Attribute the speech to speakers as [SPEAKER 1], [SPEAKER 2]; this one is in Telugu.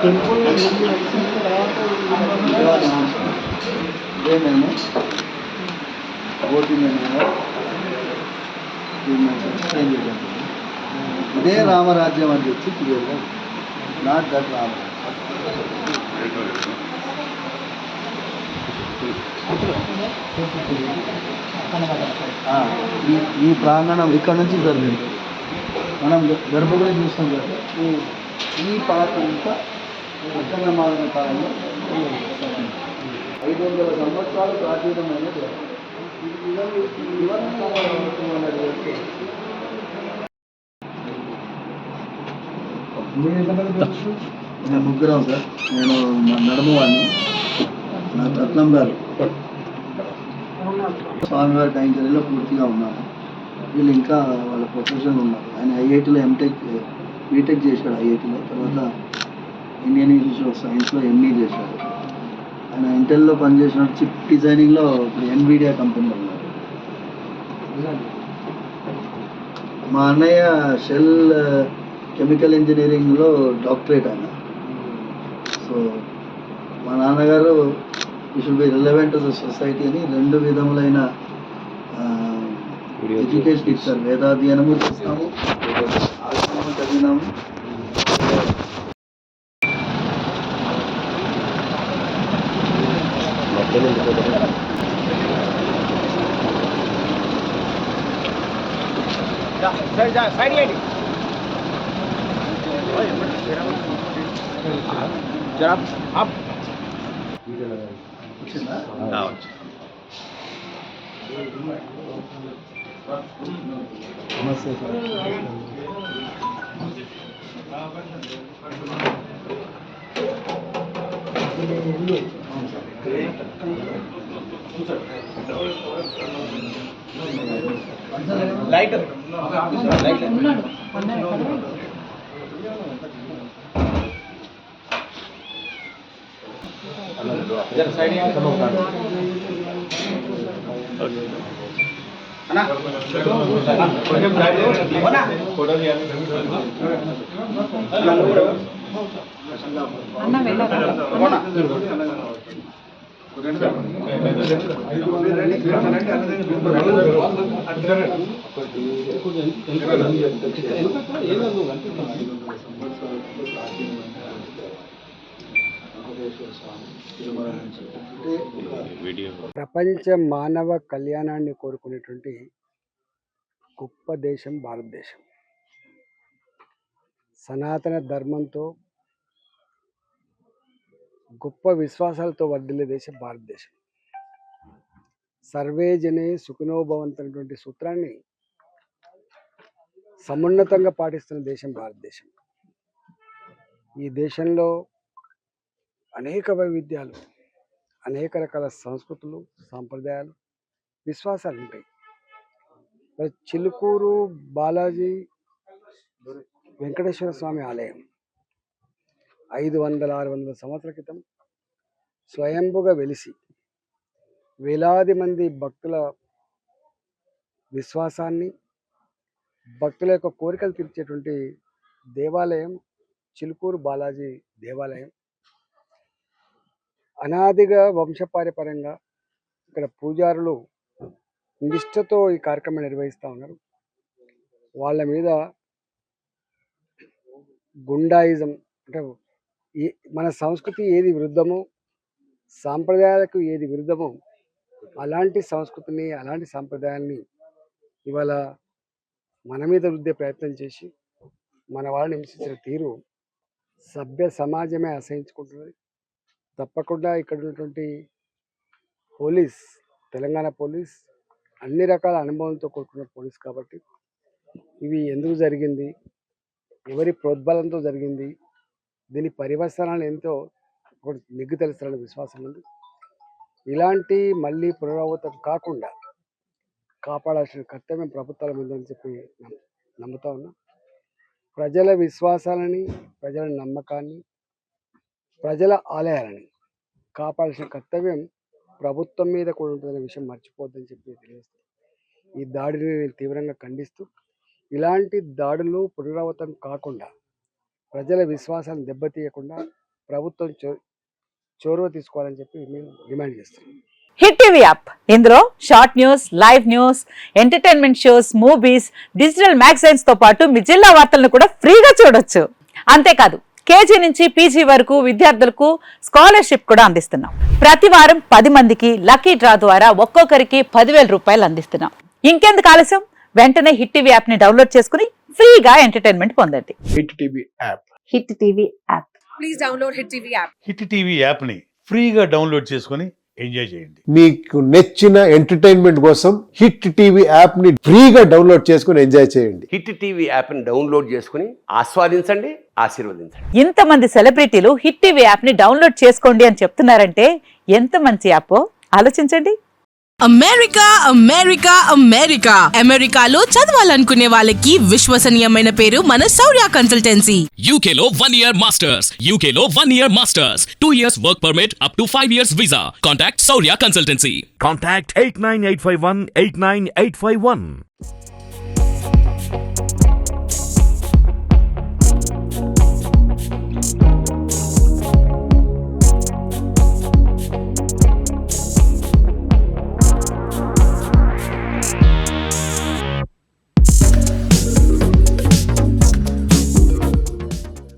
[SPEAKER 1] టెంపుల్ వచ్చిన తర్వాత
[SPEAKER 2] ఇదేనేమో ఓటింగ్ చేంజ్ చేయడం ఇదే రామరాజ్యం అని చెప్పి క్లియర్గా నాట్ దట్ రామరాజ్యం. ఈ ప్రాంగణం ఇక్కడ నుంచి జరిగింది. మనం గర్భగుడి చూస్తాం కదా, ఈ పాత అంతా అక్రమాల కాలంలో 500 సంవత్సరాలు ప్రాచీనమైన నేను ముగ్గురం సార్. నేను నడుమవాడిని, నా రత్నం గారు స్వామివారి కైంకర్యంలో పూర్తిగా ఉన్నాను. వీళ్ళు ఇంకా వాళ్ళ ప్రొఫెషన్ ఉన్నారు. ఆయన ఐఐటీలో బీటెక్ చేశాడు ఐఐటీలో, తర్వాత ఇండియన్ ఇన్స్టిట్యూట్ ఆఫ్ సైన్స్లో ఎంఈ చేశాడు. ఆయన ఇంటెల్లో పనిచేసిన చిప్ డిజైనింగ్లో ఇప్పుడు ఎన్విడియా కంపెనీలో ఉన్నారు. మా అన్నయ్య షెల్ కెమికల్ ఇంజనీరింగ్లో డాక్టరేట్ ఆయన. సో మా నాన్నగారు ఈ should be relevant to the society అని 2 విధములైన ఎడ్యుకేషన్ ఇస్తారు. వేదాధ్యయనము చేస్తాము, ఆశ్రమం చదివినాము. నమస్తే సార్. లైట్
[SPEAKER 1] ప్రపంచ మానవ కళ్యాణాన్ని కోరుకునేటువంటి గొప్ప దేశం భారతదేశం. సనాతన ధర్మంతో గొప్ప విశ్వాసాలతో వర్ధిల్లే దేశం భారతదేశం. సర్వే జనే సుఖినో భవంతు అనేటువంటి సూత్రాన్ని సమున్నతంగా పాటిస్తున్న దేశం భారతదేశం. ఈ దేశంలో అనేక వైవిధ్యాలు, అనేక రకాల సంస్కృతులు, సాంప్రదాయాలు, విశ్వాసాలు ఉంటాయి. చిలుకూరు బాలాజీ వెంకటేశ్వర స్వామి ఆలయం 500-600 సంవత్సరాల క్రితం స్వయంభుగా వెలిసి వేలాది మంది భక్తుల విశ్వాసాన్ని, భక్తుల యొక్క కోరికలు తీర్చేటువంటి దేవాలయం చిలుకూరు బాలాజీ దేవాలయం. అనాదిగా వంశపారంపర్యంగా ఇక్కడ పూజారులు నిష్ఠతో ఈ కార్యక్రమం నిర్వహిస్తూ ఉన్నారు. వాళ్ళ మీద గుండాయిజం అంటే మన సంస్కృతి ఏది విరుద్ధమో, సాంప్రదాయాలకు ఏది విరుద్ధమో అలాంటి సంస్కృతిని, అలాంటి సాంప్రదాయాల్ని ఇవాళ మన మీద రుద్దే ప్రయత్నం చేసి మన వాళ్ళని హింసించిన తీరు సభ్య సమాజమే అసహించుకుంటున్నది. తప్పకుండా ఇక్కడ ఉన్నటువంటి పోలీస్, తెలంగాణ పోలీస్ అన్ని రకాల అనుభవంతో కూడుకున్న పోలీస్ కాబట్టి ఇవి ఎందుకు జరిగింది, ఎవరి ప్రోద్బలంతో జరిగింది, దీని పర్యవసానాలు ఎంతో నిగ్గు తెలుస్తారనే విశ్వాసం ఉంది. ఇలాంటి మళ్ళీ పునరావృతం కాకుండా కాపాడాల్సిన కర్తవ్యం ప్రభుత్వాల మీద అని చెప్పి నమ్ముతా ఉన్నాం. ప్రజల విశ్వాసాలని, ప్రజల నమ్మకాన్ని, ప్రజల ఆలయాలని కాపాడాల్సిన కర్తవ్యం ప్రభుత్వం మీద కూడా ఉంటుందనే విషయం మర్చిపోద్దని చెప్పి తెలియజేస్తాం. ఈ దాడిని నేను తీవ్రంగా ఖండిస్తూ ఇలాంటి దాడులు పునరావృతం కాకుండా ప్రజల విశ్వాసాన్ని దెబ్బతీయకుండా ప్రభుత్వం చొరవ తీసుకోవాలని చెప్పి మేము డిమాండ్ చేస్తున్నాం.
[SPEAKER 3] హిట్ టీవీ యాప్, ఇందులో short news, live news, entertainment shows, movies, digital magazines తో పాటు మీ జిల్లా వార్తలను కూడా ఫ్రీగా చూడొచ్చు. అంతేకాదు కేజీ నుంచి పీజీ వరకు విద్యార్థులకు స్కాలర్షిప్ కూడా అందిస్తున్నాం. ప్రతి వారం 10 మందికి లక్కీ డ్రా ద్వారా ఒక్కొక్కరికి 10,000 రూపాయలు అందిస్తున్నాం. ఇంకెందుకు ఆలస్యం, వెంటనే హిట్ టీవీ యాప్ ని డౌన్లోడ్ చేసుకుని ఫ్రీగా ఎంటర్టైన్మెంట్ పొందండి.
[SPEAKER 1] Hit TV app.
[SPEAKER 3] Hit TV app.
[SPEAKER 4] Please download Hit TV app.
[SPEAKER 5] Hit TV యాప్ని ఫ్రీగా డౌన్లోడ్ చేసుకొని ఎంజాయ్ చేయండి.
[SPEAKER 6] మీకు నచ్చిన ఎంటర్టైన్మెంట్ కోసం హిట్ టీవీ యాప్ ని ఫ్రీగా డౌన్లోడ్ చేసుకుని ఎంజాయ్ చేయండి.
[SPEAKER 7] హిట్ టీవీ యాప్ని డౌన్లోడ్ చేసుకుని ఆస్వాదించండి, ఆశీర్వదించండి.
[SPEAKER 3] ఇంతమంది సెలబ్రిటీలు హిట్ టీవీ యాప్ ని డౌన్లోడ్ చేసుకోండి అని చెప్తున్నారంటే ఎంత మంచి యాప్ ఆలోచించండి.
[SPEAKER 8] అమెరికా అమెరికా అమెరికా అమెరికాలో చదవాలనుకునే వాళ్ళకి విశ్వసనీయమైన పేరు మన శౌర్య కన్సల్టెన్సీ.
[SPEAKER 9] UK లో 1 year masters. UK లో 1 year masters. 2 years work permit up to 5 years visa. Contact Saurya Consultancy.
[SPEAKER 10] Contact 89851 89851.